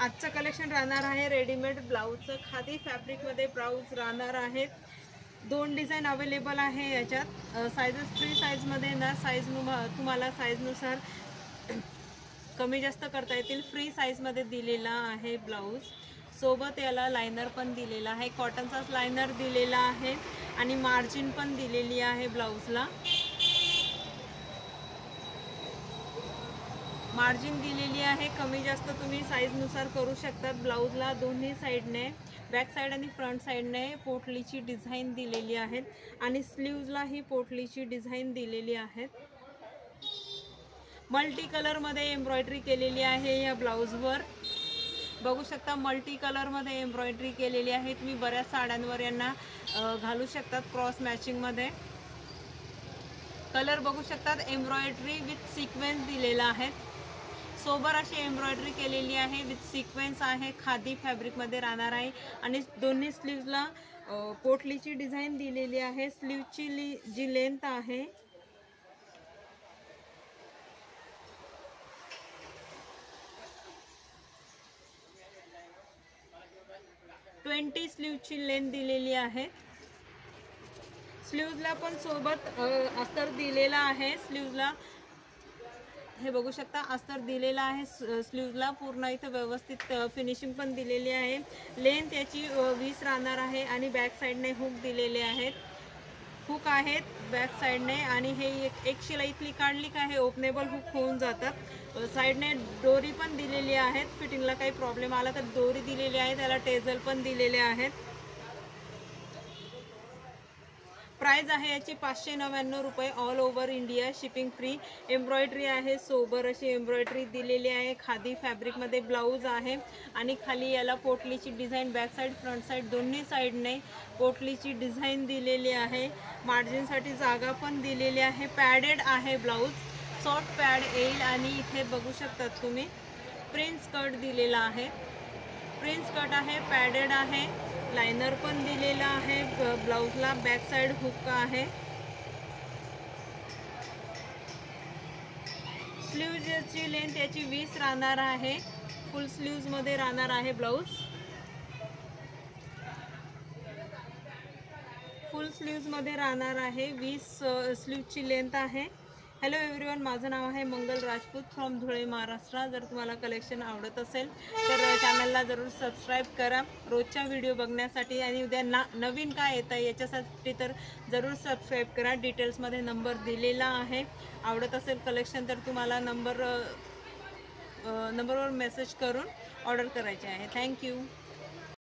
आजचं कलेक्शन राहणार आहे रेडीमेड ब्लाऊजचं, खादी फॅब्रिकमध्ये ब्लाऊज राहणार आहे। 2 डिझाईन अवेलेबल आहे याच्यात। साइजेस फ्री साईजमध्ये ना, साईज तुम्हाला साईजनुसार कमी जास्त करता येतील। फ्री साईजमध्ये दिलेला आहे ब्लाऊज, सोबत याला लायनर पण दिलेला आहे, कॉटनचाच लायनर दिलेला आहे आणि मार्जिन पण दिलेली आहे ब्लाऊजला। मार्जिन दिलेली आहे, कमी जास्त तुम्ही साईजनुसार करू शकतात। ब्लाऊजला दोन्ही साईडने, बॅक साईड आणि फ्रंट साईडने पोटलीची डिझाईन दिलेली आहे आणि स्लीव्जला ही पोटलीची डिझाईन दिलेली आहे। मल्टी कलरमध्ये एम्ब्रॉयडरी केलेली आहे या ब्लाऊजवर, बघू शकता। मल्टी कलरमध्ये एम्ब्रॉयडरी केलेली आहे, तुम्ही बऱ्याच साड्यांवर यांना घालू शकतात क्रॉस मॅचिंगमध्ये। कलर बघू शकतात, एम्ब्रॉयडरी विथ सिक्वेन्स दिलेला आहे, सोबर अशी एम्ब्रॉयडरी केलेली आहे, विथ सिक्वेन्स आहे, खादी फॅब्रिकमध्ये राहणार आहे आणि दोन्ही स्लीव्जला पोटलीची डिझाईन दिलेली आहे। स्लीवची जी लेंथ आहे 20 स्लीवची लेंथ दिलेली आहे। स्लीव्जला पण सोबत अस्तर दिलेला आहे। स्लीव्जला हे बघू शकता, अस्तर दिलेला आहे स्लीव्जला, पूर्ण इथं व्यवस्थित फिनिशिंग पण दिलेली आहे। लेंथ याची 20 राहणार आहे आणि बॅक साईडने हुक दिलेले आहेत, हुक आहेत बॅक साईडने आणि हे एक शिलाई इथली काढली का हे ओपनेबल हुक होऊन जातात। साईडने दोरी पण दिलेली आहेत, फिटिंगला काही प्रॉब्लेम आला तर दोरी दिलेली आहे, त्याला टेझल पण दिलेले आहेत। प्राइस आहे याची 599 रुपये, all over India shipping free. Embroidery आहे, सोबर अशी एम्ब्रॉयडरी दिलेली आहे, खादी फॅब्रिकमध्ये ब्लाऊज आहे आणि खाली याला पोटलीची design back side front side दोन्ही साईडने पोटलीची डिझाईन दिलेली आहे। मार्जिनसाठी जागा पण दिलेली आहे। पॅडेड आहे ब्लाऊज, सॉफ्ट पॅड येईल आणि इथे बघू शकतात तुम्ही प्रिन्स कट दिलेला आहे, प्रिन्स कट आहे, पॅडेड आहे, लायनर पण दिलेला आहे ब्लाऊजला, बॅक साईड हुक आहे। स्लीव्जची लेंथ याची 20 राहणार आहे, फुल स्लीव्ज मध्ये राहणार आहे ब्लाऊज, फुल स्लीव्ज मध्ये राहणार आहे, 20 स्लीव्जची लेंथ आहे। हॅलो एव्हरीवन, माझं नाव आहे मंगल राजपूत फ्रॉम धुळे महाराष्ट्र। जर तुम्हाला कलेक्शन आवडत असेल तर चॅनलला जरूर सबस्क्राईब करा रोजच्या व्हिडिओ बघण्यासाठी आणि उद्या नवीन काय येतं याच्यासाठी तर जरूर सबस्क्राईब करा। डिटेल्समध्ये नंबर दिलेला आहे, आवडत असेल कलेक्शन तर तुम्हाला नंबरवर मेसेज करून ऑर्डर करायचे आहे। थँक्यू।